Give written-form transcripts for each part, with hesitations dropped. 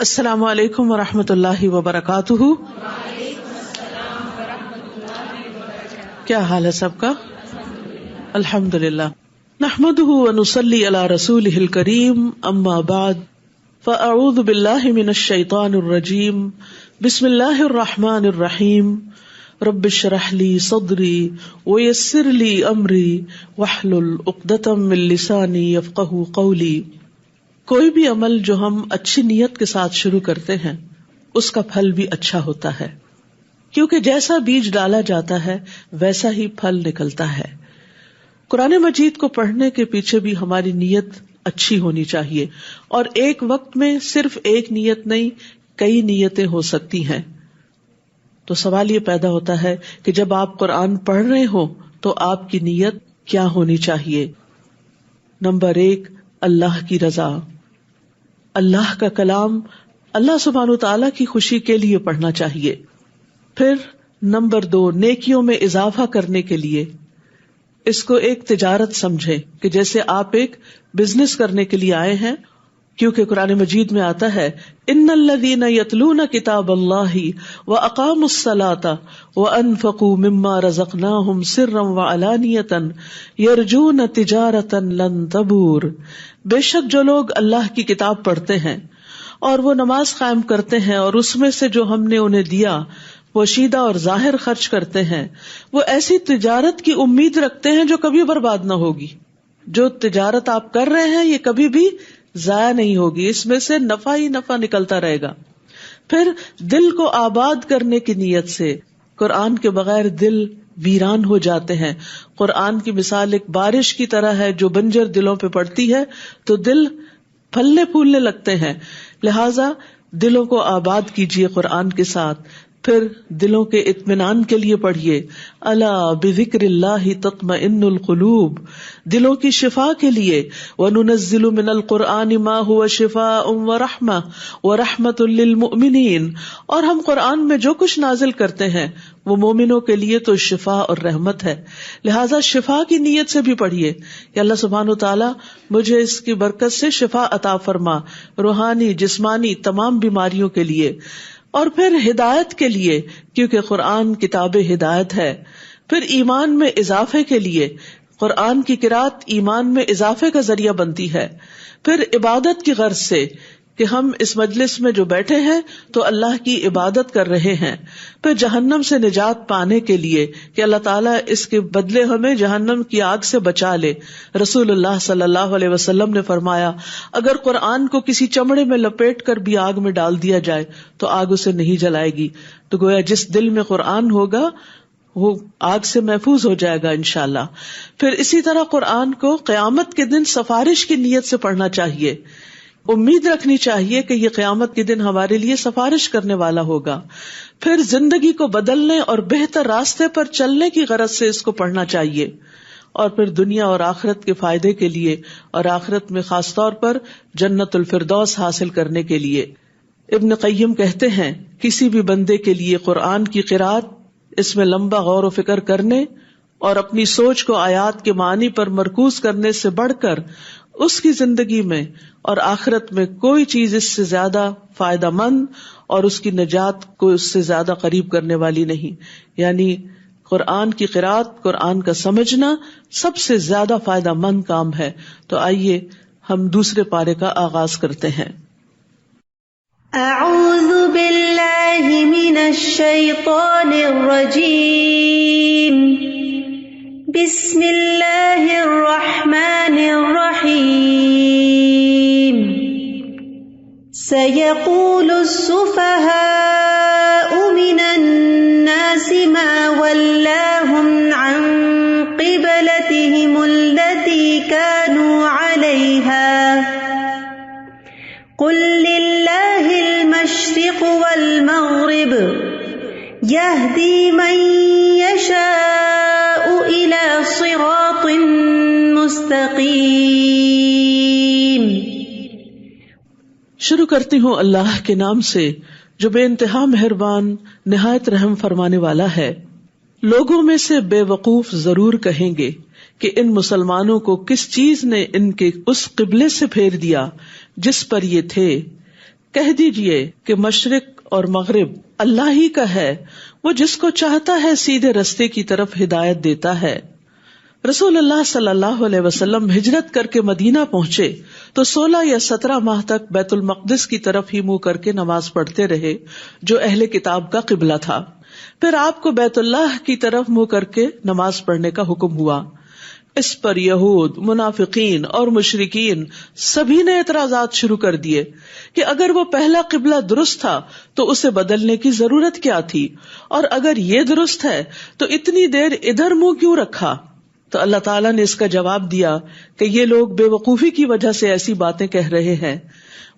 السلام علیکم ورحمۃ اللہ وبرکاتہ. کیا حال ہے سب کا؟ الحمد للہ. نحمده ونصلی علی رسولہ الکریم. اما بعد فاعوذ باللہ من الشیطان الرجیم. بسم اللہ الرحمن الرحیم. رب اشرح لی صدری ویسر لی امری واحلل عقدۃ من لسانی یفقہوا قولی. کوئی بھی عمل جو ہم اچھی نیت کے ساتھ شروع کرتے ہیں اس کا پھل بھی اچھا ہوتا ہے، کیونکہ جیسا بیج ڈالا جاتا ہے ویسا ہی پھل نکلتا ہے. قرآن مجید کو پڑھنے کے پیچھے بھی ہماری نیت اچھی ہونی چاہیے، اور ایک وقت میں صرف ایک نیت نہیں، کئی نیتیں ہو سکتی ہیں. تو سوال یہ پیدا ہوتا ہے کہ جب آپ قرآن پڑھ رہے ہو تو آپ کی نیت کیا ہونی چاہیے؟ نمبر 1، اللہ کی رضا. اللہ کا کلام اللہ سبحانہ وتعالی کی خوشی کے لیے پڑھنا چاہیے. پھر نمبر 2، نیکیوں میں اضافہ کرنے کے لیے. اس کو ایک تجارت سمجھیں کہ جیسے آپ ایک بزنس کرنے کے لیے آئے ہیں، کیونکہ قرآن مجید میں آتا ہے ان الذین یتلون کتاب اللہ واقاموا الصلاة وانفقوا مما رزقناہم سرا وعلانیۃ یرجون تجارۃ لن تبور. بے شک جو لوگ اللہ کی کتاب پڑھتے ہیں اور وہ نماز قائم کرتے ہیں اور اس میں سے جو ہم نے انہیں دیا پوشیدہ اور ظاہر خرچ کرتے ہیں، وہ ایسی تجارت کی امید رکھتے ہیں جو کبھی برباد نہ ہوگی. جو تجارت آپ کر رہے ہیں یہ کبھی بھی ضائع نہیں ہوگی، اس میں سے نفع ہی نفع نکلتا رہے گا. پھر دل کو آباد کرنے کی نیت سے. قرآن کے بغیر دل ویران ہو جاتے ہیں. قرآن کی مثال ایک بارش کی طرح ہے جو بنجر دلوں پہ پڑتی ہے تو دل پھلنے پھولنے لگتے ہیں. لہٰذا دلوں کو آباد کیجیے قرآن کے ساتھ. پھر دلوں کے اطمینان کے لیے پڑھیے الا بذکر اللہ تطمئن القلوب. دلوں کی شفا کے لیے وَنُنَزِّلُ مِنَ الْقُرْآنِ مَا هُوَ شِفَاءٌ وَرَحْمَةٌ وَرَحْمَةٌ لِّلْمُؤْمِنِينَ. اور ہم قرآن میں جو کچھ نازل کرتے ہیں وہ مومنوں کے لیے تو شفا اور رحمت ہے. لہٰذا شفا کی نیت سے بھی پڑھیے کہ اللہ سبحانہ وتعالی مجھے اس کی برکت سے شفا عطا فرما، روحانی جسمانی تمام بیماریوں کے لیے. اور پھر ہدایت کے لیے، کیونکہ قرآن کتاب ہدایت ہے. پھر ایمان میں اضافے کے لیے، قرآن کی قرأت ایمان میں اضافے کا ذریعہ بنتی ہے. پھر عبادت کی غرض سے کہ ہم اس مجلس میں جو بیٹھے ہیں تو اللہ کی عبادت کر رہے ہیں. پھر جہنم سے نجات پانے کے لیے کہ اللہ تعالیٰ اس کے بدلے ہمیں جہنم کی آگ سے بچا لے. رسول اللہ صلی اللہ علیہ وسلم نے فرمایا اگر قرآن کو کسی چمڑے میں لپیٹ کر بھی آگ میں ڈال دیا جائے تو آگ اسے نہیں جلائے گی. تو گویا جس دل میں قرآن ہوگا وہ آگ سے محفوظ ہو جائے گا انشاءاللہ. پھر اسی طرح قرآن کو قیامت کے دن سفارش کی نیت سے پڑھنا چاہیے. امید رکھنی چاہیے کہ یہ قیامت کے دن ہمارے لیے سفارش کرنے والا ہوگا. پھر زندگی کو بدلنے اور بہتر راستے پر چلنے کی غرض سے اس کو پڑھنا چاہیے. اور پھر دنیا اور آخرت کے فائدے کے لیے اور آخرت میں خاص طور پر جنت الفردوس حاصل کرنے کے لیے. ابن قیم کہتے ہیں کسی بھی بندے کے لیے قرآن کی قرأت، اس میں لمبا غور و فکر کرنے اور اپنی سوچ کو آیات کے معنی پر مرکوز کرنے سے بڑھ کر اس کی زندگی میں اور آخرت میں کوئی چیز اس سے زیادہ فائدہ مند اور اس کی نجات کو اس سے زیادہ قریب کرنے والی نہیں. یعنی قرآن کی قرأت، قرآن کا سمجھنا سب سے زیادہ فائدہ مند کام ہے. تو آئیے ہم دوسرے پارے کا آغاز کرتے ہیں. اعوذ باللہ من الشیطان الرجیم. بسم اللہ الرحمن الرحیم. سيقول السفهاء من الناس ما ولاهم عن قبلتهم التي كانوا عليها قل لله المشرق والمغرب يهدي من يشاء إلى صراط مستقيم. شروع کرتی ہوں اللہ کے نام سے جو بے انتہا مہربان نہایت رحم فرمانے والا ہے. لوگوں میں سے بے وقوف ضرور کہیں گے کہ ان مسلمانوں کو کس چیز نے ان کے اس قبلے سے پھیر دیا جس پر یہ تھے. کہہ دیجئے کہ مشرق اور مغرب اللہ ہی کا ہے، وہ جس کو چاہتا ہے سیدھے رستے کی طرف ہدایت دیتا ہے۔ رسول اللہ صلی اللہ علیہ وسلم ہجرت کر کے مدینہ پہنچے تو 16 یا 17 ماہ تک بیت المقدس کی طرف ہی منہ کر کے نماز پڑھتے رہے، جو اہل کتاب کا قبلہ تھا۔ پھر آپ کو بیت اللہ کی طرف منہ کر کے نماز پڑھنے کا حکم ہوا۔ اس پر یہود، منافقین اور مشرکین سبھی نے اعتراضات شروع کر دیے کہ اگر وہ پہلا قبلہ درست تھا تو اسے بدلنے کی ضرورت کیا تھی، اور اگر یہ درست ہے تو اتنی دیر ادھر منہ کیوں رکھا؟ تو اللہ تعالیٰ نے اس کا جواب دیا کہ یہ لوگ بے وقوفی کی وجہ سے ایسی باتیں کہہ رہے ہیں۔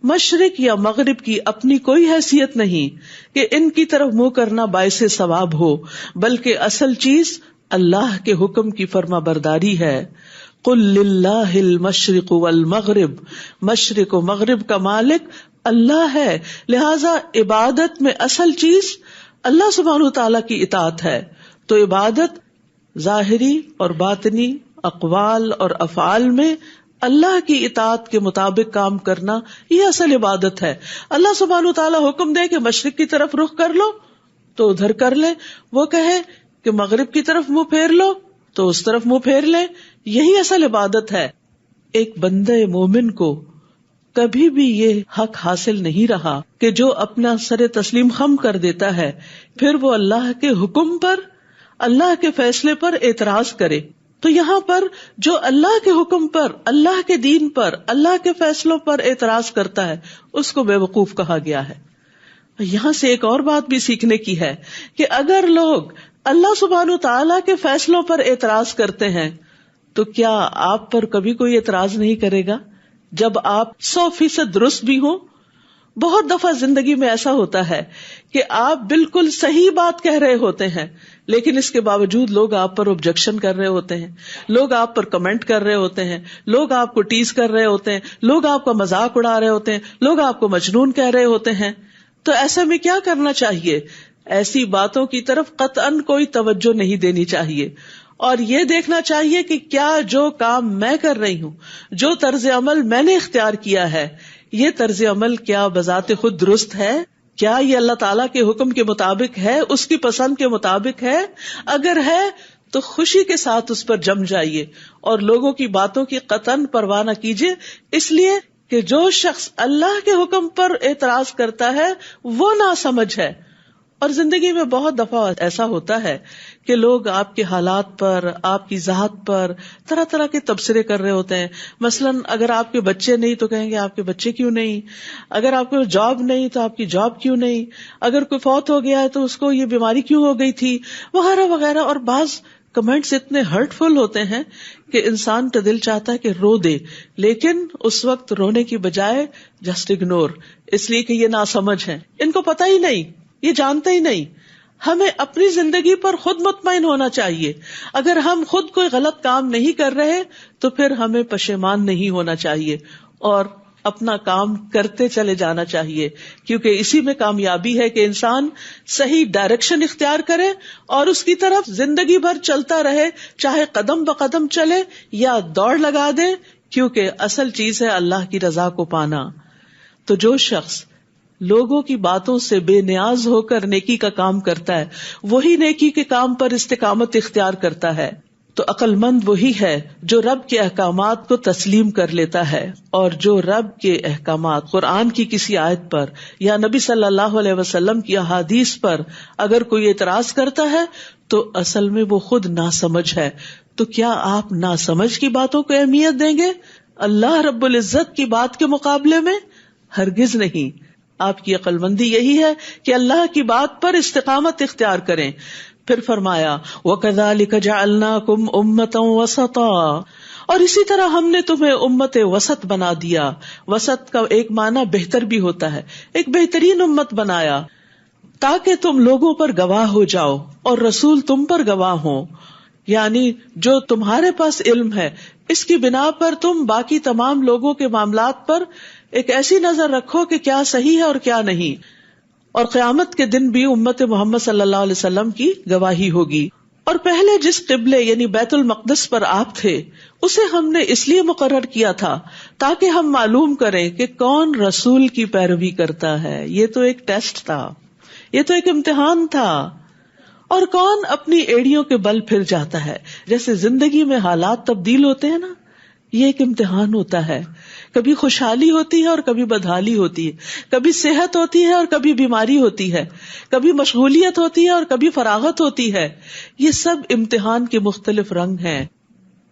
مشرق یا مغرب کی اپنی کوئی حیثیت نہیں کہ ان کی طرف منہ کرنا باعث ثواب ہو، بلکہ اصل چیز اللہ کے حکم کی فرما برداری ہے۔ قل للہ المشرق والمغرب، مشرق و مغرب کا مالک اللہ ہے، لہذا عبادت میں اصل چیز اللہ سبحانہ تعالیٰ کی اطاعت ہے۔ تو عبادت ظاہری اور باطنی اقوال اور افعال میں اللہ کی اطاعت کے مطابق کام کرنا، یہ اصل عبادت ہے۔ اللہ سبحانہ تعالیٰ حکم دے کہ مشرق کی طرف رخ کر لو تو ادھر کر لے، وہ کہے کہ مغرب کی طرف منہ پھیر لو تو اس طرف منہ پھیر لے، یہی اصل عبادت ہے۔ ایک بندے مومن کو کبھی بھی یہ حق حاصل نہیں رہا کہ جو اپنا سر تسلیم خم کر دیتا ہے پھر وہ اللہ کے حکم پر، اللہ کے فیصلے پر اعتراض کرے۔ تو یہاں پر جو اللہ کے حکم پر، اللہ کے دین پر، اللہ کے فیصلوں پر اعتراض کرتا ہے اس کو بے وقوف کہا گیا ہے۔ یہاں سے ایک اور بات بھی سیکھنے کی ہے کہ اگر لوگ اللہ سبحانہ تعالیٰ کے فیصلوں پر اعتراض کرتے ہیں تو کیا آپ پر کبھی کوئی اعتراض نہیں کرے گا جب آپ 100% درست بھی ہوں؟ بہت دفعہ زندگی میں ایسا ہوتا ہے کہ آپ بالکل صحیح بات کہہ رہے ہوتے ہیں لیکن اس کے باوجود لوگ آپ پر آبجیکشن کر رہے ہوتے ہیں، لوگ آپ پر کمنٹ کر رہے ہوتے ہیں، لوگ آپ کو ٹیز کر رہے ہوتے ہیں، لوگ آپ کا مذاق اڑا رہے ہوتے ہیں، لوگ آپ کو مجنون کہہ رہے ہوتے ہیں۔ تو ایسے میں کیا کرنا چاہیے؟ ایسی باتوں کی طرف قطعاً کوئی توجہ نہیں دینی چاہیے، اور یہ دیکھنا چاہیے کہ کیا جو کام میں کر رہی ہوں، جو طرز عمل میں نے اختیار کیا ہے، یہ طرز عمل کیا بذات خود درست ہے؟ کیا یہ اللہ تعالیٰ کے حکم کے مطابق ہے، اس کی پسند کے مطابق ہے؟ اگر ہے تو خوشی کے ساتھ اس پر جم جائیے اور لوگوں کی باتوں کی قطعاً پرواہ نہ کیجیے، اس لیے کہ جو شخص اللہ کے حکم پر اعتراض کرتا ہے وہ ناسمجھ ہے۔ اور زندگی میں بہت دفعہ ایسا ہوتا ہے کہ لوگ آپ کے حالات پر، آپ کی ذات پر طرح طرح کے تبصرے کر رہے ہوتے ہیں۔ مثلاً اگر آپ کے بچے نہیں تو کہیں گے آپ کے بچے کیوں نہیں، اگر آپ کو جاب نہیں تو آپ کی جاب کیوں نہیں، اگر کوئی فوت ہو گیا ہے تو اس کو یہ بیماری کیوں ہو گئی تھی، وغیرہ وغیرہ۔ اور بعض کمنٹس اتنے ہرٹ فل ہوتے ہیں کہ انسان کا دل چاہتا ہے کہ رو دے، لیکن اس وقت رونے کی بجائے جسٹ اگنور، اس لیے کہ یہ ناسمجھ ہیں، ان کو پتہ ہی نہیں، یہ جانتے ہی نہیں۔ ہمیں اپنی زندگی پر خود مطمئن ہونا چاہیے۔ اگر ہم خود کوئی غلط کام نہیں کر رہے تو پھر ہمیں پشیمان نہیں ہونا چاہیے اور اپنا کام کرتے چلے جانا چاہیے، کیونکہ اسی میں کامیابی ہے کہ انسان صحیح ڈائریکشن اختیار کرے اور اس کی طرف زندگی بھر چلتا رہے، چاہے قدم بقدم چلے یا دوڑ لگا دے، کیونکہ اصل چیز ہے اللہ کی رضا کو پانا۔ تو جو شخص لوگوں کی باتوں سے بے نیاز ہو کر نیکی کا کام کرتا ہے وہی نیکی کے کام پر استقامت اختیار کرتا ہے۔ تو عقل مند وہی ہے جو رب کے احکامات کو تسلیم کر لیتا ہے، اور جو رب کے احکامات قرآن کی کسی آیت پر یا نبی صلی اللہ علیہ وسلم کی احادیث پر اگر کوئی اعتراض کرتا ہے تو اصل میں وہ خود ناسمجھ ہے۔ تو کیا آپ ناسمجھ کی باتوں کو اہمیت دیں گے اللہ رب العزت کی بات کے مقابلے میں؟ ہرگز نہیں۔ آپ کی عقل مندی یہی ہے کہ اللہ کی بات پر استقامت اختیار کریں۔ پھر فرمایا وَكَذَلِكَ جَعَلْنَاكُمْ أُمَّةً وَسَطًا، اور اسی طرح ہم نے تمہیں امت وسط بنا دیا۔ وسط کا ایک معنی بہتر بھی ہوتا ہے، ایک بہترین امت بنایا تاکہ تم لوگوں پر گواہ ہو جاؤ اور رسول تم پر گواہ ہوں، یعنی جو تمہارے پاس علم ہے اس کی بنا پر تم باقی تمام لوگوں کے معاملات پر ایک ایسی نظر رکھو کہ کیا صحیح ہے اور کیا نہیں، اور قیامت کے دن بھی امت محمد صلی اللہ علیہ وسلم کی گواہی ہوگی۔ اور پہلے جس قبلے یعنی بیت المقدس پر آپ تھے اسے ہم نے اس لیے مقرر کیا تھا تاکہ ہم معلوم کریں کہ کون رسول کی پیروی کرتا ہے. یہ تو ایک ٹیسٹ تھا, یہ تو ایک امتحان تھا. اور کون اپنی ایڑیوں کے بل پھر جاتا ہے. جیسے زندگی میں حالات تبدیل ہوتے ہیں نا, یہ ایک امتحان ہوتا ہے. کبھی خوشحالی ہوتی ہے اور کبھی بدحالی ہوتی ہے, کبھی صحت ہوتی ہے اور کبھی بیماری ہوتی ہے, کبھی مشغولیت ہوتی ہے اور کبھی فراغت ہوتی ہے. یہ سب امتحان کے مختلف رنگ ہیں.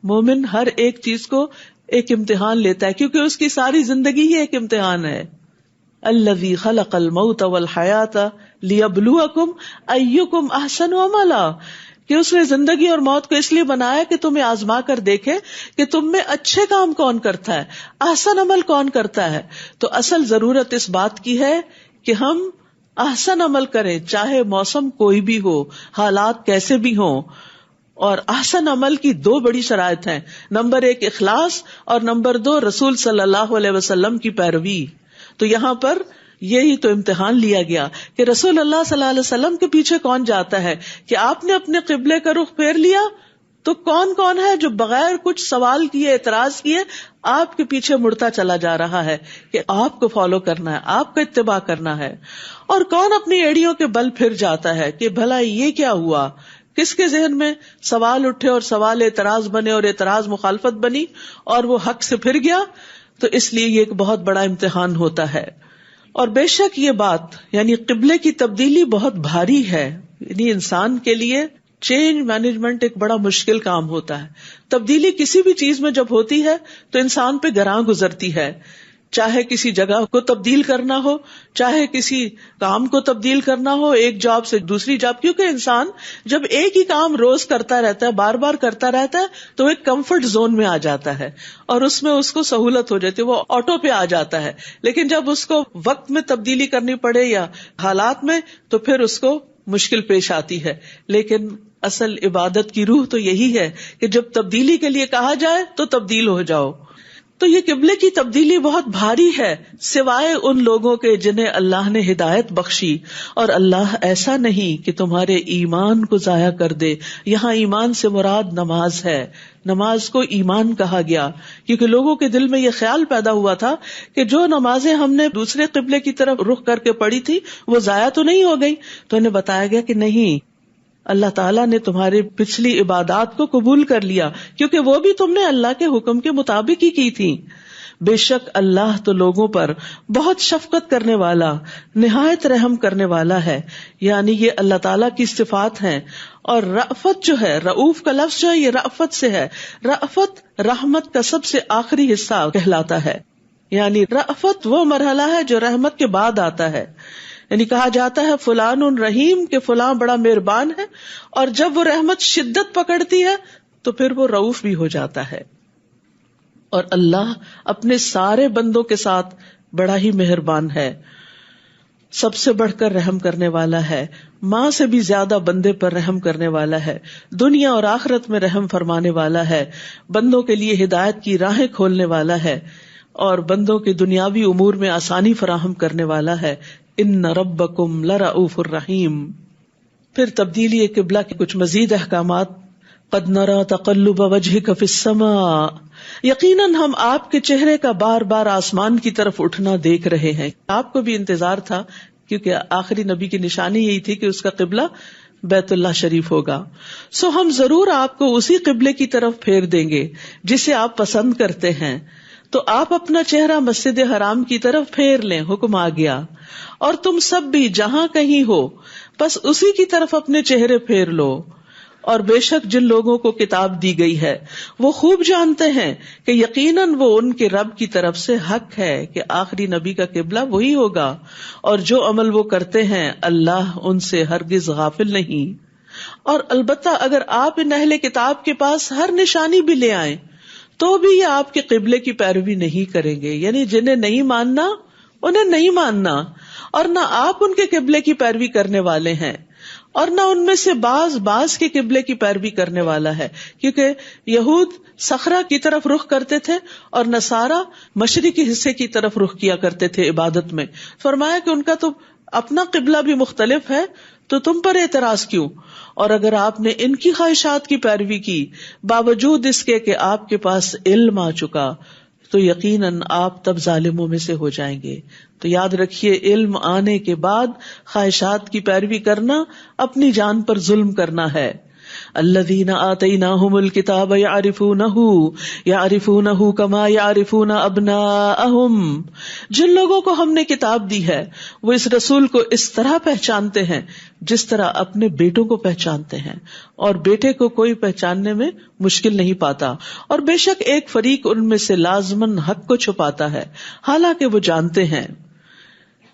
مومن ہر ایک چیز کو ایک امتحان لیتا ہے کیونکہ اس کی ساری زندگی ہی ایک امتحان ہے. الذی خلق الموت والحیات لیبلوکم ایکم احسن عملا, کہ اس نے زندگی اور موت کو اس لیے بنایا کہ تمہیں آزما کر دیکھے کہ تم میں اچھے کام کون کرتا ہے, احسن عمل کون کرتا ہے. تو اصل ضرورت اس بات کی ہے کہ ہم احسن عمل کریں, چاہے موسم کوئی بھی ہو, حالات کیسے بھی ہوں. اور احسن عمل کی دو بڑی شرائط ہیں, نمبر 1 اخلاص اور نمبر 2 رسول صلی اللہ علیہ وسلم کی پیروی. تو یہاں پر یہی تو امتحان لیا گیا کہ رسول اللہ صلی اللہ علیہ وسلم کے پیچھے کون جاتا ہے, کہ آپ نے اپنے قبلے کا رخ پھیر لیا تو کون کون ہے جو بغیر کچھ سوال کیے, اعتراض کیے آپ کے پیچھے مڑتا چلا جا رہا ہے کہ آپ کو فالو کرنا ہے, آپ کا اتباع کرنا ہے. اور کون اپنی ایڑیوں کے بل پھر جاتا ہے کہ بھلا یہ کیا ہوا, کس کے ذہن میں سوال اٹھے اور سوال اعتراض بنے اور اعتراض مخالفت بنی اور وہ حق سے پھر گیا. تو اس لیے یہ ایک بہت بڑا امتحان ہوتا ہے. اور بے شک یہ بات یعنی قبلے کی تبدیلی بہت بھاری ہے. یعنی انسان کے لیے چینج مینجمنٹ ایک بڑا مشکل کام ہوتا ہے. تبدیلی کسی بھی چیز میں جب ہوتی ہے تو انسان پہ گراں گزرتی ہے, چاہے کسی جگہ کو تبدیل کرنا ہو, چاہے کسی کام کو تبدیل کرنا ہو, ایک جاب سے دوسری جاب. کیونکہ انسان جب ایک ہی کام روز کرتا رہتا ہے, بار بار کرتا رہتا ہے, تو ایک کمفرٹ زون میں آ جاتا ہے اور اس میں اس کو سہولت ہو جاتی ہے, وہ آٹو پہ آ جاتا ہے. لیکن جب اس کو وقت میں تبدیلی کرنی پڑے یا حالات میں, تو پھر اس کو مشکل پیش آتی ہے. لیکن اصل عبادت کی روح تو یہی ہے کہ جب تبدیلی کے لیے کہا جائے تو تبدیل ہو جاؤ. تو یہ قبلے کی تبدیلی بہت بھاری ہے, سوائے ان لوگوں کے جنہیں اللہ نے ہدایت بخشی. اور اللہ ایسا نہیں کہ تمہارے ایمان کو ضائع کر دے. یہاں ایمان سے مراد نماز ہے. نماز کو ایمان کہا گیا کیونکہ لوگوں کے دل میں یہ خیال پیدا ہوا تھا کہ جو نمازیں ہم نے دوسرے قبلے کی طرف رخ کر کے پڑھی تھی وہ ضائع تو نہیں ہو گئی. تو انہیں بتایا گیا کہ نہیں, اللہ تعالیٰ نے تمہاری پچھلی عبادات کو قبول کر لیا کیونکہ وہ بھی تم نے اللہ کے حکم کے مطابق ہی کی تھی. بے شک اللہ تو لوگوں پر بہت شفقت کرنے والا, نہایت رحم کرنے والا ہے. یعنی یہ اللہ تعالیٰ کی صفات ہیں. اور رأفت جو ہے, رؤوف کا لفظ جو ہے یہ رأفت سے ہے. رأفت رحمت کا سب سے آخری حصہ کہلاتا ہے. یعنی رأفت وہ مرحلہ ہے جو رحمت کے بعد آتا ہے. یعنی کہا جاتا ہے فلان رحیم, کہ فلاں بڑا مہربان ہے, اور جب وہ رحمت شدت پکڑتی ہے تو پھر وہ رؤوف بھی ہو جاتا ہے. اور اللہ اپنے سارے بندوں کے ساتھ بڑا ہی مہربان ہے, سب سے بڑھ کر رحم کرنے والا ہے, ماں سے بھی زیادہ بندے پر رحم کرنے والا ہے, دنیا اور آخرت میں رحم فرمانے والا ہے, بندوں کے لیے ہدایت کی راہیں کھولنے والا ہے, اور بندوں کے دنیاوی امور میں آسانی فراہم کرنے والا ہے. ان ربکم لرؤوف الرحیم. پھر تبدیلی قبلہ کے کچھ مزید احکامات. قد نرى تقلب وجهك في السماء, یقیناً ہم آپ کے چہرے کا بار بار آسمان کی طرف اٹھنا دیکھ رہے ہیں. آپ کو بھی انتظار تھا کیونکہ آخری نبی کی نشانی یہی تھی کہ اس کا قبلہ بیت اللہ شریف ہوگا. سو ہم ضرور آپ کو اسی قبلے کی طرف پھیر دیں گے جسے آپ پسند کرتے ہیں. تو آپ اپنا چہرہ مسجد حرام کی طرف پھیر لیں, حکم آ گیا. اور تم سب بھی جہاں کہیں ہو بس اسی کی طرف اپنے چہرے پھیر لو. اور بے شک جن لوگوں کو کتاب دی گئی ہے وہ خوب جانتے ہیں کہ یقیناً وہ ان کے رب کی طرف سے حق ہے کہ آخری نبی کا قبلہ وہی ہوگا, اور جو عمل وہ کرتے ہیں اللہ ان سے ہرگز غافل نہیں. اور البتہ اگر آپ ان اہل کتاب کے پاس ہر نشانی بھی لے آئیں تو بھی یہ آپ کے قبلے کی پیروی نہیں کریں گے. یعنی جنہیں نہیں ماننا انہیں نہیں ماننا, اور نہ آپ ان کے قبلے کی پیروی کرنے والے ہیں, اور نہ ان میں سے بعض کے قبلے کی پیروی کرنے والا ہے. کیونکہ یہود صخرہ کی طرف رخ کرتے تھے اور نصارہ مشرقی حصے کی طرف رخ کیا کرتے تھے عبادت میں. فرمایا کہ ان کا تو اپنا قبلہ بھی مختلف ہے تو تم پر اعتراض کیوں؟ اور اگر آپ نے ان کی خواہشات کی پیروی کی باوجود اس کے کہ آپ کے پاس علم آ چکا تو یقیناً آپ تب ظالموں میں سے ہو جائیں گے. تو یاد رکھیے علم آنے کے بعد خواہشات کی پیروی کرنا اپنی جان پر ظلم کرنا ہے. الذین آتیناہم الکتاب یعرفونہ کما یعرفون ابناءہم، جن لوگوں کو ہم نے کتاب دی ہے وہ اس رسول کو اس طرح پہچانتے ہیں جس طرح اپنے بیٹوں کو پہچانتے ہیں، اور بیٹے کو کوئی پہچاننے میں مشکل نہیں پاتا. اور بے شک ایک فریق ان میں سے لازماً حق کو چھپاتا ہے حالانکہ وہ جانتے ہیں.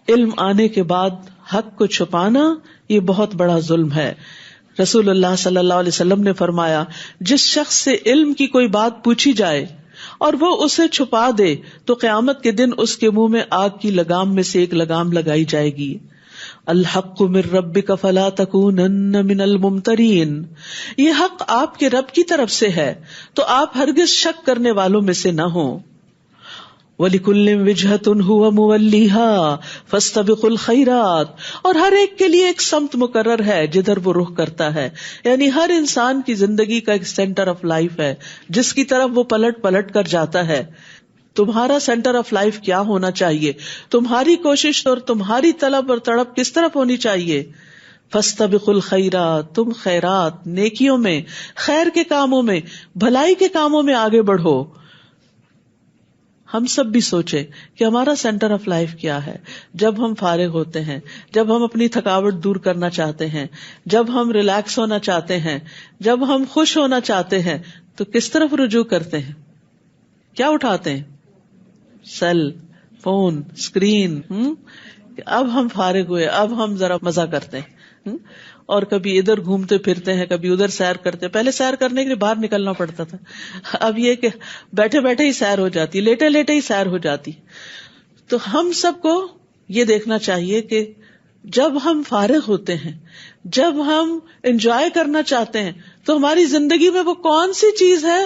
علم آنے کے بعد حق کو چھپانا یہ بہت بڑا ظلم ہے. رسول اللہ صلی اللہ علیہ وسلم نے فرمایا جس شخص سے علم کی کوئی بات پوچھی جائے اور وہ اسے چھپا دے تو قیامت کے دن اس کے منہ میں آگ کی لگام میں سے ایک لگام لگائی جائے گی. الحق من ربک فلا تکونن من الممترین، یہ حق آپ کے رب کی طرف سے ہے تو آپ ہرگز شک کرنے والوں میں سے نہ ہوں. وَلِكُلٍّ وِجْهَةٌ هُوَ مُوَلِّيهَا فَاسْتَبِقُوا الْخَيْرَاتِ، اور ہر ایک کے لیے ایک سمت مقرر ہے جدھر وہ رخ کرتا ہے. یعنی ہر انسان کی زندگی کا ایک سینٹر آف لائف ہے جس کی طرف وہ پلٹ پلٹ کر جاتا ہے. تمہارا سینٹر آف لائف کیا ہونا چاہیے؟ تمہاری کوشش اور تمہاری طلب اور تڑپ کس طرف ہونی چاہیے؟ فَاسْتَبِقُوا الْخَيْرَاتِ، تم خیرات، نیکیوں میں، خیر کے کاموں میں، بھلائی کے کاموں میں آگے بڑھو. ہم سب بھی سوچیں کہ ہمارا سینٹر آف لائف کیا ہے. جب ہم فارغ ہوتے ہیں، جب ہم اپنی تھکاوٹ دور کرنا چاہتے ہیں، جب ہم ریلیکس ہونا چاہتے ہیں، جب ہم خوش ہونا چاہتے ہیں تو کس طرف رجوع کرتے ہیں؟ کیا اٹھاتے ہیں؟ Cell phone, screen. اب ہم فارغ ہوئے، اب ہم ذرا مزہ کرتے ہیں، اور کبھی ادھر گھومتے پھرتے ہیں، کبھی ادھر سیر کرتے ہیں. پہلے سیر کرنے کے لیے باہر نکلنا پڑتا تھا، اب یہ کہ بیٹھے بیٹھے ہی سیر ہو جاتی، لیٹے لیٹے ہی سیر ہو جاتی. تو ہم سب کو یہ دیکھنا چاہیے کہ جب ہم فارغ ہوتے ہیں، جب ہم انجوائے کرنا چاہتے ہیں تو ہماری زندگی میں وہ کون سی چیز ہے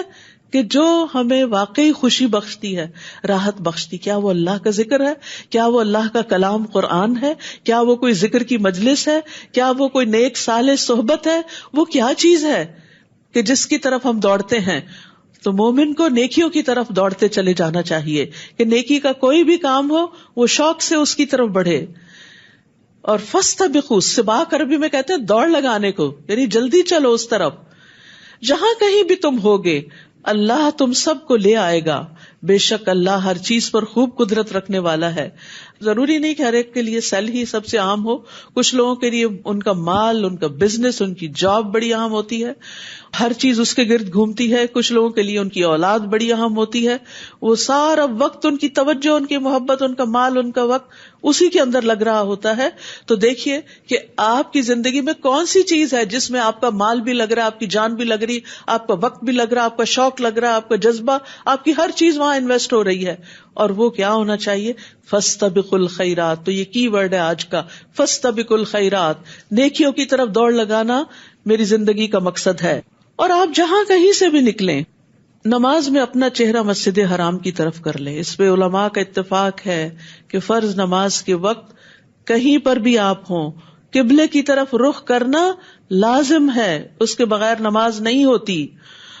کہ جو ہمیں واقعی خوشی بخشتی ہے، راحت بخشتی. کیا وہ اللہ کا ذکر ہے؟ کیا وہ اللہ کا کلام قرآن ہے؟ کیا وہ کوئی ذکر کی مجلس ہے؟ کیا وہ کوئی نیک صالح صحبت ہے؟ وہ کیا چیز ہے کہ جس کی طرف ہم دوڑتے ہیں؟ تو مومن کو نیکیوں کی طرف دوڑتے چلے جانا چاہیے کہ نیکی کا کوئی بھی کام ہو وہ شوق سے اس کی طرف بڑھے. اور فاستبقوا، سباق عربی میں کہتے ہیں دوڑ لگانے کو، یعنی جلدی چلو اس طرف. جہاں کہیں بھی تم ہوگے اللہ تم سب کو لے آئے گا. بے شک اللہ ہر چیز پر خوب قدرت رکھنے والا ہے. ضروری نہیں کہ ہر ایک کے لیے سیل ہی سب سے عام ہو. کچھ لوگوں کے لیے ان کا مال، ان کا بزنس، ان کی جاب بڑی اہم ہوتی ہے، ہر چیز اس کے گرد گھومتی ہے. کچھ لوگوں کے لیے ان کی اولاد بڑی اہم ہوتی ہے، وہ سارا وقت، ان کی توجہ، ان کی محبت، ان کا مال، ان کا وقت اسی کے اندر لگ رہا ہوتا ہے. تو دیکھیے کہ آپ کی زندگی میں کون سی چیز ہے جس میں آپ کا مال بھی لگ رہا ہے، آپ کی جان بھی لگ رہی، آپ کا وقت بھی لگ رہا، آپ کا شوق لگ رہا، آپ کا جذبہ، آپ کی ہر چیز وہاں انویسٹ ہو رہی ہے. اور وہ کیا ہونا چاہیے؟ فاستبقوا الخیرات. تو یہ کی ورڈ ہے آج کا، فاستبقوا الخیرات. نیکیوں کی طرف دوڑ لگانا میری زندگی کا مقصد ہے. اور آپ جہاں کہیں سے بھی نکلیں، نماز میں اپنا چہرہ مسجد حرام کی طرف کر لیں. اس پہ علماء کا اتفاق ہے کہ فرض نماز کے وقت کہیں پر بھی آپ ہوں، قبلے کی طرف رخ کرنا لازم ہے، اس کے بغیر نماز نہیں ہوتی.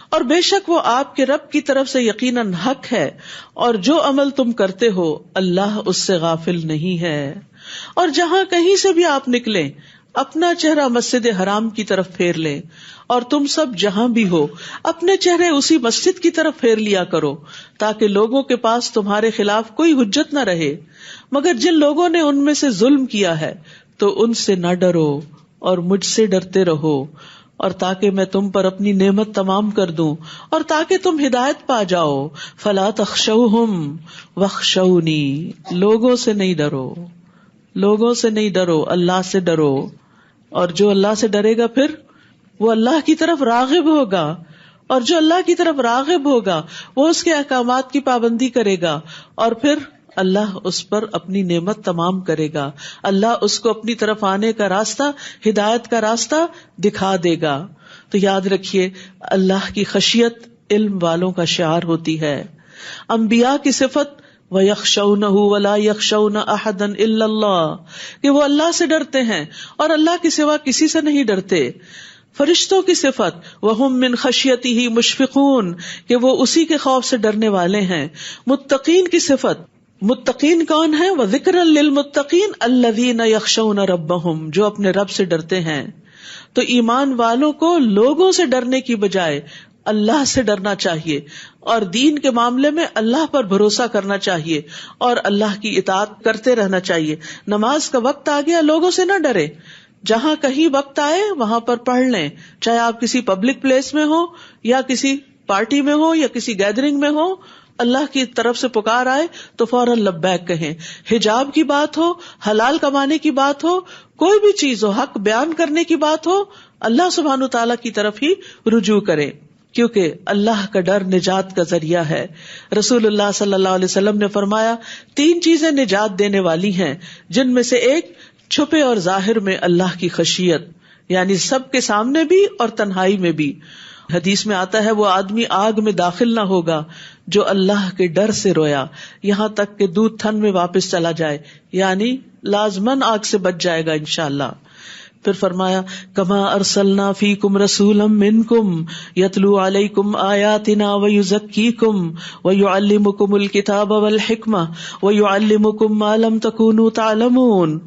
اور بے شک وہ آپ کے رب کی طرف سے یقیناً حق ہے، اور جو عمل تم کرتے ہو اللہ اس سے غافل نہیں ہے. اور جہاں کہیں سے بھی آپ نکلیں اپنا چہرہ مسجد حرام کی طرف پھیر لیں. اور تم سب جہاں بھی ہو اپنے چہرے اسی مسجد کی طرف پھیر لیا کرو تاکہ لوگوں کے پاس تمہارے خلاف کوئی حجت نہ رہے. مگر جن لوگوں نے ان میں سے ظلم کیا ہے تو ان سے نہ ڈرو اور مجھ سے ڈرتے رہو، اور تاکہ میں تم پر اپنی نعمت تمام کر دوں اور تاکہ تم ہدایت پا جاؤ. فلا تخشوہم واخشونی، لوگوں سے نہیں ڈرو، لوگوں سے نہیں ڈرو، اللہ سے ڈرو. اور جو اللہ سے ڈرے گا پھر وہ اللہ کی طرف راغب ہوگا، اور جو اللہ کی طرف راغب ہوگا وہ اس کے احکامات کی پابندی کرے گا، اور پھر اللہ اس پر اپنی نعمت تمام کرے گا. اللہ اس کو اپنی طرف آنے کا راستہ، ہدایت کا راستہ دکھا دے گا. تو یاد رکھیے اللہ کی خشیت علم والوں کا شعار ہوتی ہے. انبیاء کی صفت وَيَخْشَوْنَهُ وَلَا يَخْشَوْنَ أَحَدًا إِلَّا اللَّهَ، کہ وہ اللہ سے ڈرتے ہیں اور اللہ کے سوا کسی سے نہیں ڈرتے. فرشتوں کی صفت وَهُم مِّن خَشْيَتِهِ مُشْفِقُونَ، کہ وہ اسی کے خوف سے ڈرنے والے ہیں. متقین کی صفت، متقین کون ہیں؟ وَذِكْرًا لِّلْمُتَّقِينَ الَّذِينَ يَخْشَوْنَ رَبَّهُم، جو اپنے رب سے ڈرتے ہیں. تو ایمان والوں کو لوگوں سے ڈرنے کی بجائے اللہ سے ڈرنا چاہیے، اور دین کے معاملے میں اللہ پر بھروسہ کرنا چاہیے اور اللہ کی اطاعت کرتے رہنا چاہیے. نماز کا وقت آ گیا، لوگوں سے نہ ڈرے، جہاں کہیں وقت آئے وہاں پر پڑھ لیں، چاہے آپ کسی پبلک پلیس میں ہو یا کسی پارٹی میں ہو یا کسی گیدرنگ میں ہو. اللہ کی طرف سے پکار آئے تو فوراً لبیک کہیں. حجاب کی بات ہو، حلال کمانے کی بات ہو، کوئی بھی چیز ہو، حق بیان کرنے کی بات ہو، اللہ سبحانہ تعالیٰ کی طرف ہی رجوع کرے، کیونکہ اللہ کا ڈر نجات کا ذریعہ ہے. رسول اللہ صلی اللہ علیہ وسلم نے فرمایا 3 چیزیں نجات دینے والی ہیں، جن میں سے ایک چھپے اور ظاہر میں اللہ کی خشیت، یعنی سب کے سامنے بھی اور تنہائی میں بھی. حدیث میں آتا ہے وہ آدمی آگ میں داخل نہ ہوگا جو اللہ کے ڈر سے رویا، یہاں تک کہ دودھ تھن میں واپس چلا جائے، یعنی لازماً آگ سے بچ جائے گا انشاءاللہ. پھر فرمایا کما ارسلنا فیکم رسولا منکم یتلو علیکم آیاتنا ویزکیکم ویعلمکم الکتاب والحکمہ ویعلمکم ما لم تکونوا تعلمون.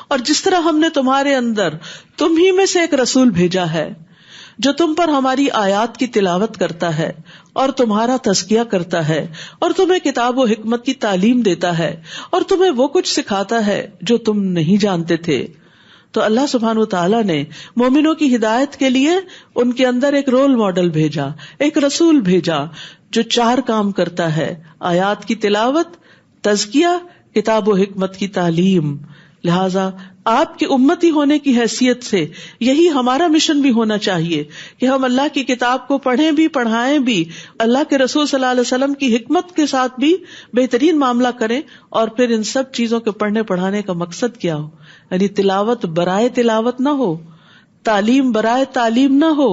اور جس طرح ہم نے تمہارے اندر تم ہی میں سے ایک رسول بھیجا ہے جو تم پر ہماری آیات کی تلاوت کرتا ہے اور تمہارا تزکیہ کرتا ہے اور تمہیں کتاب و حکمت کی تعلیم دیتا ہے اور تمہیں وہ کچھ سکھاتا ہے جو تم نہیں جانتے تھے. تو اللہ سبحانہ وتعالیٰ نے مومنوں کی ہدایت کے لیے ان کے اندر ایک رول ماڈل بھیجا، ایک رسول بھیجا جو 4 کام کرتا ہے: آیات کی تلاوت، تزکیہ، کتاب و حکمت کی تعلیم. لہذا آپ کی امتی ہونے کی حیثیت سے یہی ہمارا مشن بھی ہونا چاہیے کہ ہم اللہ کی کتاب کو پڑھیں بھی، پڑھائیں بھی، اللہ کے رسول صلی اللہ علیہ وسلم کی حکمت کے ساتھ بھی بہترین معاملہ کریں. اور پھر ان سب چیزوں کے پڑھنے پڑھانے کا مقصد کیا ہو؟ یعنی تلاوت برائے تلاوت نہ ہو، تعلیم برائے تعلیم نہ ہو،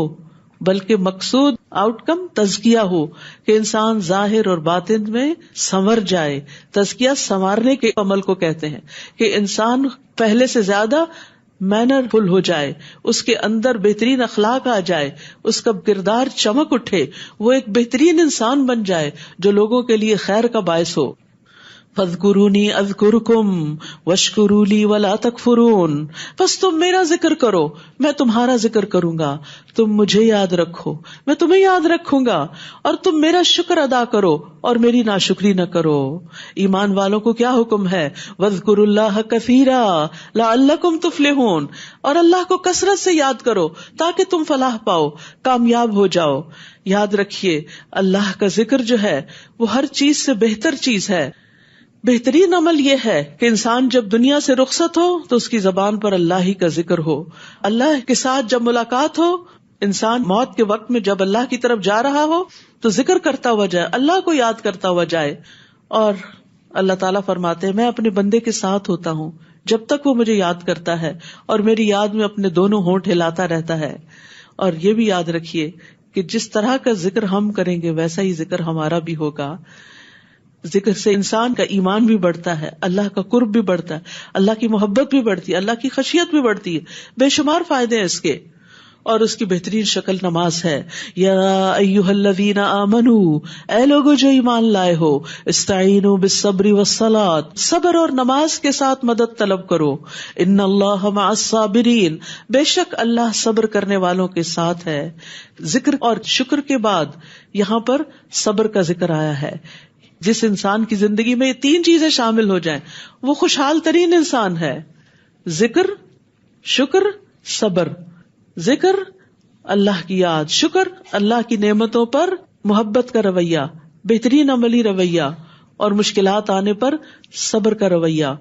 بلکہ مقصود آؤٹ کم تزکیہ ہو کہ انسان ظاہر اور باطن میں سنور جائے. تزکیہ سنوارنے کے عمل کو کہتے ہیں کہ انسان پہلے سے زیادہ مینر فل ہو جائے، اس کے اندر بہترین اخلاق آ جائے، اس کا کردار چمک اٹھے، وہ ایک بہترین انسان بن جائے جو لوگوں کے لیے خیر کا باعث ہو. فاذکرونی اذکرکم واشکروا لی ولا تکفرون. بس تم میرا ذکر کرو، میں تمہارا ذکر کروں گا. تم مجھے یاد رکھو، میں تمہیں یاد رکھوں گا، اور تم میرا شکر ادا کرو اور میری ناشکری نہ کرو. ایمان والوں کو کیا حکم ہے؟ واذکروا اللہ کثیرا لعلکم تفلحون. اور اللہ کو کثرت سے یاد کرو تاکہ تم فلاح پاؤ، کامیاب ہو جاؤ. یاد رکھیے اللہ کا ذکر جو ہے وہ ہر چیز سے بہتر چیز ہے. بہترین عمل یہ ہے کہ انسان جب دنیا سے رخصت ہو تو اس کی زبان پر اللہ ہی کا ذکر ہو. اللہ کے ساتھ جب ملاقات ہو، انسان موت کے وقت میں جب اللہ کی طرف جا رہا ہو تو ذکر کرتا ہوا جائے، اللہ کو یاد کرتا ہوا جائے. اور اللہ تعالیٰ فرماتے ہیں میں اپنے بندے کے ساتھ ہوتا ہوں جب تک وہ مجھے یاد کرتا ہے اور میری یاد میں اپنے دونوں ہونٹ ہلاتا رہتا ہے. اور یہ بھی یاد رکھیے کہ جس طرح کا ذکر ہم کریں گے ویسا ہی ذکر ہمارا بھی ہوگا. ذکر سے انسان کا ایمان بھی بڑھتا ہے، اللہ کا قرب بھی بڑھتا ہے، اللہ کی محبت بھی بڑھتی ہے، اللہ کی خشیت بھی بڑھتی ہے. بے شمار فائدے ہیں اس کے. اور اس کی بہترین شکل نماز ہے. یا ایھا الذین آمنوا، اے لوگو جو ایمان لائے ہو، استعینوا بالصبر والصلاۃ، صبر اور نماز کے ساتھ مدد طلب کرو. ان اللہ مع الصابرین، بے شک اللہ صبر کرنے والوں کے ساتھ ہے. ذکر اور شکر کے بعد یہاں پر صبر کا ذکر آیا ہے. جس انسان کی زندگی میں یہ 3 چیزیں شامل ہو جائیں وہ خوشحال ترین انسان ہے. ذکر، شکر، صبر. ذکر اللہ کی یاد، شکر اللہ کی نعمتوں پر محبت کا رویہ، بہترین عملی رویہ، اور مشکلات آنے پر صبر کا رویہ.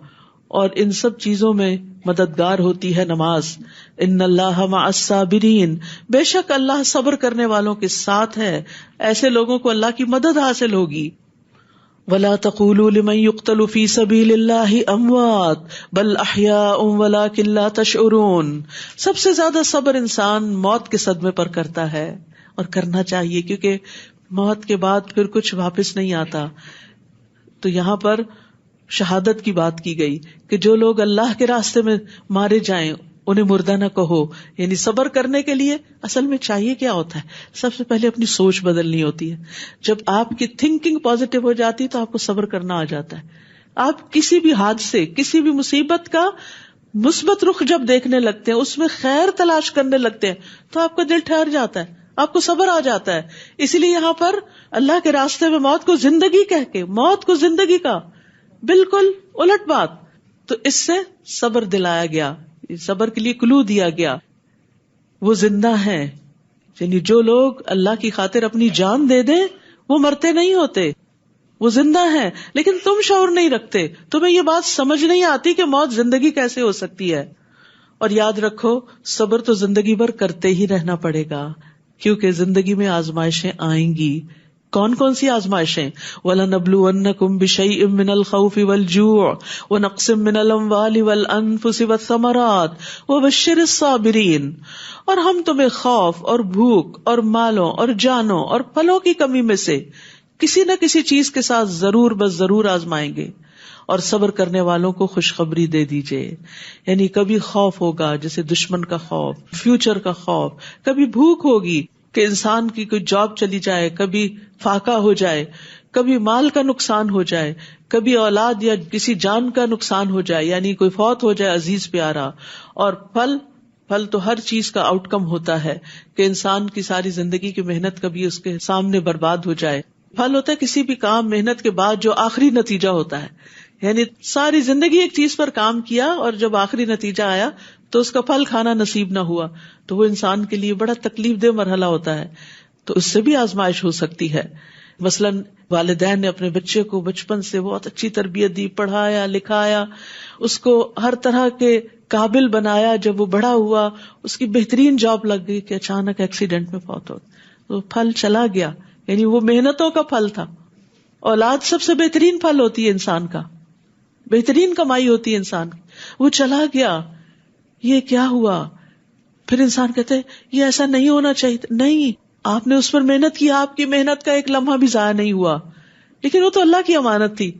اور ان سب چیزوں میں مددگار ہوتی ہے نماز. ان اللہ مع الصابرین، بے شک اللہ صبر کرنے والوں کے ساتھ ہے. ایسے لوگوں کو اللہ کی مدد حاصل ہوگی. وَلَا تَقُولُوا لِمَن يُقْتَلُ فِي سَبِيلِ اللَّهِ أَمْوَاتٌ بَلْ أَحْيَاءٌ وَلَٰكِن لَّا تَشْعُرُونَ. سب سے زیادہ صبر انسان موت کے صدمے پر کرتا ہے، اور کرنا چاہیے، کیونکہ موت کے بعد پھر کچھ واپس نہیں آتا. تو یہاں پر شہادت کی بات کی گئی کہ جو لوگ اللہ کے راستے میں مارے جائیں انہیں مردہ نہ کہو. یعنی صبر کرنے کے لیے اصل میں چاہیے کیا ہوتا ہے؟ سب سے پہلے اپنی سوچ بدلنی ہوتی ہے. جب آپ کی تھنکنگ پازیٹو ہو جاتی ہے تو آپ کو صبر کرنا آ جاتا ہے. آپ کسی بھی حادثے، کسی بھی مصیبت کا مثبت رخ جب دیکھنے لگتے ہیں، اس میں خیر تلاش کرنے لگتے ہیں، تو آپ کا دل ٹھہر جاتا ہے، آپ کو صبر آ جاتا ہے. اسی لیے یہاں پر اللہ کے راستے میں موت کو زندگی کہہ کے، موت کو زندگی کا بالکل الٹ بات، تو اس سے صبر دلایا گیا، صبر کے لیے کلو دیا گیا. وہ زندہ ہیں، یعنی جو لوگ اللہ کی خاطر اپنی جان دے دیں وہ مرتے نہیں ہوتے، وہ زندہ ہیں. لیکن تم شعور نہیں رکھتے، تمہیں یہ بات سمجھ نہیں آتی کہ موت زندگی کیسے ہو سکتی ہے. اور یاد رکھو صبر تو زندگی بھر کرتے ہی رہنا پڑے گا، کیونکہ زندگی میں آزمائشیں آئیں گی. کون کون سی آزمائشیں؟ وَلَنَبْلُوَنَّكُمْ بِشَيْءٍ مِّنَ الْخَوْفِ وَالْجُوعِ وَنَقْصٍ مِّنَ الْأَمْوَالِ وَالْأَنفُسِ وَالثَّمَرَاتِ وَبَشِّرِ الصَّابِرِينَ. اور ہم تمہیں خوف اور بھوک اور مالوں اور جانوں اور پھلوں کی کمی میں سے کسی نہ کسی چیز کے ساتھ ضرور بس ضرور آزمائیں گے، اور صبر کرنے والوں کو خوشخبری دے دیجئے. یعنی کبھی خوف ہوگا جیسے دشمن کا خوف، فیوچر کا خوف، کبھی بھوک ہوگی کہ انسان کی کوئی جاب چلی جائے، کبھی فاقہ ہو جائے، کبھی مال کا نقصان ہو جائے، کبھی اولاد یا کسی جان کا نقصان ہو جائے، یعنی کوئی فوت ہو جائے عزیز پیارا. اور پھل تو ہر چیز کا آؤٹ کم ہوتا ہے کہ انسان کی ساری زندگی کی محنت کبھی اس کے سامنے برباد ہو جائے. پھل ہوتا ہے کسی بھی کام محنت کے بعد جو آخری نتیجہ ہوتا ہے، یعنی ساری زندگی ایک چیز پر کام کیا اور جب آخری نتیجہ آیا تو اس کا پھل کھانا نصیب نہ ہوا، تو وہ انسان کے لیے بڑا تکلیف دہ مرحلہ ہوتا ہے. تو اس سے بھی آزمائش ہو سکتی ہے. مثلاً والدین نے اپنے بچے کو بچپن سے بہت اچھی تربیت دی، پڑھایا لکھایا، اس کو ہر طرح کے قابل بنایا. جب وہ بڑا ہوا اس کی بہترین جاب لگ گئی کہ اچانک ایکسیڈنٹ میں فوت ہو، تو پھل چلا گیا. یعنی وہ محنتوں کا پھل تھا. اولاد سب سے بہترین پھل ہوتی ہے انسان کا، بہترین کمائی ہوتی ہے انسان کی. وہ چلا گیا، یہ کیا ہوا؟ پھر انسان کہتے ہیں یہ ایسا نہیں ہونا چاہیے. نہیں، آپ نے اس پر محنت کی، آپ کی محنت کا ایک لمحہ بھی ضائع نہیں ہوا. لیکن وہ تو اللہ کی امانت تھی،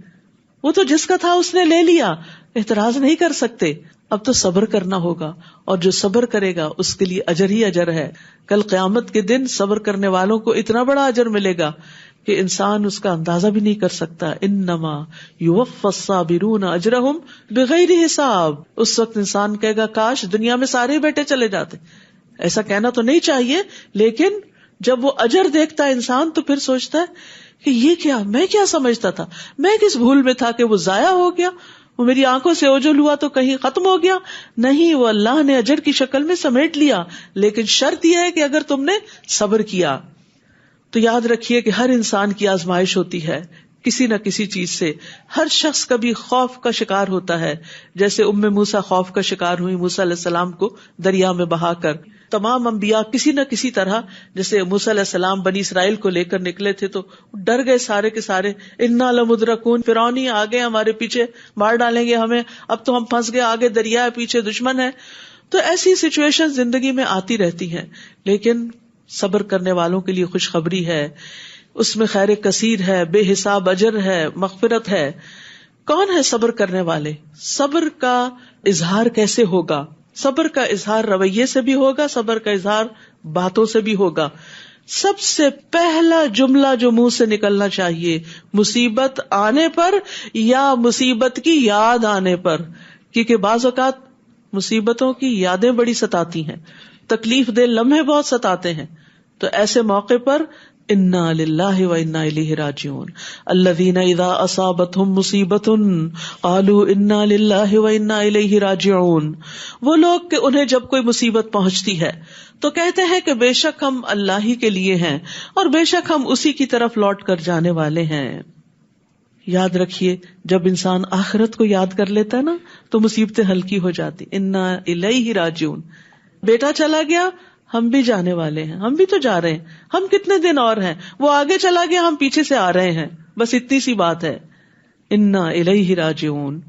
وہ تو جس کا تھا اس نے لے لیا، اعتراض نہیں کر سکتے. اب تو صبر کرنا ہوگا، اور جو صبر کرے گا اس کے لیے اجر ہی اجر ہے. کل قیامت کے دن صبر کرنے والوں کو اتنا بڑا اجر ملے گا کہ انسان اس کا اندازہ بھی نہیں کر سکتا. انما یوفی الصابرون اجرہم بغیر حساب. اس وقت انسان کہے گا کاش دنیا میں سارے بیٹے چلے جاتے. ایسا کہنا تو نہیں چاہیے، لیکن جب وہ اجر دیکھتا ہے انسان تو پھر سوچتا ہے کہ یہ کیا، میں کیا سمجھتا تھا، میں کس بھول میں تھا کہ وہ ضائع ہو گیا، وہ میری آنکھوں سے اوجھل ہوا تو کہیں ختم ہو گیا. نہیں، وہ اللہ نے اجر کی شکل میں سمیٹ لیا، لیکن شرط یہ ہے کہ اگر تم نے صبر کیا. تو یاد رکھیے کہ ہر انسان کی آزمائش ہوتی ہے کسی نہ کسی چیز سے. ہر شخص کبھی خوف کا شکار ہوتا ہے، جیسے موسیٰ خوف کا شکار ہوئی موسیٰ علیہ السلام کو دریا میں بہا کر. تمام انبیاء کسی نہ کسی طرح، جیسے موسیٰ علیہ السلام بنی اسرائیل کو لے کر نکلے تھے تو ڈر گئے سارے کے سارے. انا لمدرکون، فرعونی آگے ہمارے پیچھے مار ڈالیں گے ہمیں، اب تو ہم پھنس گئے، آگے دریا ہے پیچھے دشمن ہے. تو ایسی سچویشن زندگی میں آتی رہتی ہیں، لیکن صبر کرنے والوں کے لیے خوشخبری ہے، اس میں خیر کثیر ہے، بے حساب اجر ہے، مغفرت ہے. کون ہے صبر کرنے والے؟ صبر کا اظہار کیسے ہوگا؟ صبر کا اظہار رویے سے بھی ہوگا، صبر کا اظہار باتوں سے بھی ہوگا. سب سے پہلا جملہ جو منہ سے نکلنا چاہیے مصیبت آنے پر یا مصیبت کی یاد آنے پر، کیونکہ بعض اوقات مصیبتوں کی یادیں بڑی ستاتی ہیں، تکلیف دہ لمحے بہت ستاتے ہیں. تو ایسے موقع پر انا للہ و انا الیہ راجعون. الذین اذا اصابتهم مصیبۃ قالوا انا للہ و انا الیہ راجعون. وہ لوگ کہ انہیں جب کوئی مصیبت پہنچتی ہے تو کہتے ہیں کہ بے شک ہم اللہ ہی کے لیے ہیں اور بے شک ہم اسی کی طرف لوٹ کر جانے والے ہیں. یاد رکھیے جب انسان آخرت کو یاد کر لیتا ہے نا تو مصیبتیں ہلکی ہو جاتی. انا الیہ راجعون. بیٹا چلا گیا، ہم بھی جانے والے ہیں، ہم بھی تو جا رہے ہیں، ہم کتنے دن اور ہیں، وہ آگے چلا گیا، ہم پیچھے سے آ رہے ہیں، بس اتنی سی بات ہے. انا الیہ راجعون.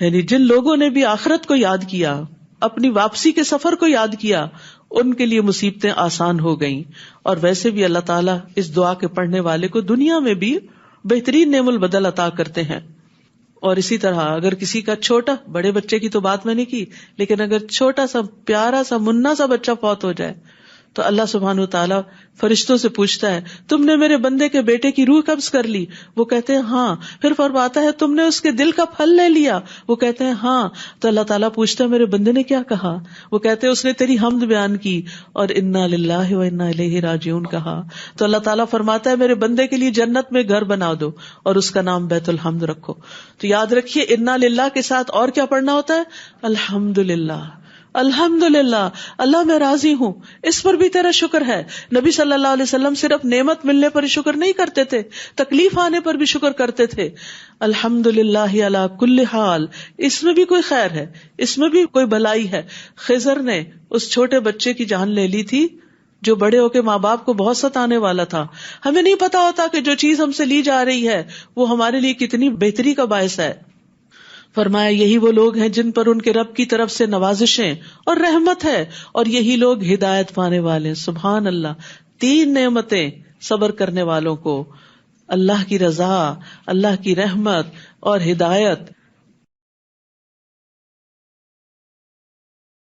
یعنی جن لوگوں نے بھی آخرت کو یاد کیا، اپنی واپسی کے سفر کو یاد کیا، ان کے لیے مصیبتیں آسان ہو گئیں. اور ویسے بھی اللہ تعالیٰ اس دعا کے پڑھنے والے کو دنیا میں بھی بہترین نعم البدل عطا کرتے ہیں. اور اسی طرح اگر کسی کا چھوٹا، بڑے بچے کی تو بات میں نے کی، لیکن اگر چھوٹا سا پیارا سا منا سا بچہ فوت ہو جائے تو اللہ سبحانہ وتعالیٰ فرشتوں سے پوچھتا ہے تم نے میرے بندے کے بیٹے کی روح قبض کر لی؟ وہ کہتے ہیں ہاں. پھر فرماتا ہے تم نے اس کے دل کا پھل لے لیا؟ وہ کہتے ہیں ہاں. تو اللہ تعالیٰ پوچھتا ہے میرے بندے نے کیا کہا؟ وہ کہتے ہیں اس نے تیری حمد بیان کی اور انا للہ و انا الیہ راجعون کہا. تو اللہ تعالیٰ فرماتا ہے میرے بندے کے لیے جنت میں گھر بنا دو اور اس کا نام بیت الحمد رکھو. تو یاد رکھیے انا للہ کے ساتھ اور کیا پڑھنا ہوتا ہے؟ الحمد للہ. الحمد للہ، اللہ میں راضی ہوں، اس پر بھی تیرا شکر ہے. نبی صلی اللہ علیہ وسلم صرف نعمت ملنے پر شکر نہیں کرتے تھے، تکلیف آنے پر بھی شکر کرتے تھے. الحمد للہ علی کل حال، اس میں بھی کوئی خیر ہے، اس میں بھی کوئی بھلائی ہے. خضر نے اس چھوٹے بچے کی جان لے لی تھی جو بڑے ہو کے ماں باپ کو بہت ستانے والا تھا. ہمیں نہیں پتا ہوتا کہ جو چیز ہم سے لی جا رہی ہے وہ ہمارے لیے کتنی بہتری کا باعث ہے. فرمایا یہی وہ لوگ ہیں جن پر ان کے رب کی طرف سے نوازشیں اور رحمت ہے، اور یہی لوگ ہدایت پانے والے. سبحان اللہ. 3 نعمتیں صبر کرنے والوں کو، اللہ کی رضا، اللہ کی رحمت اور ہدایت،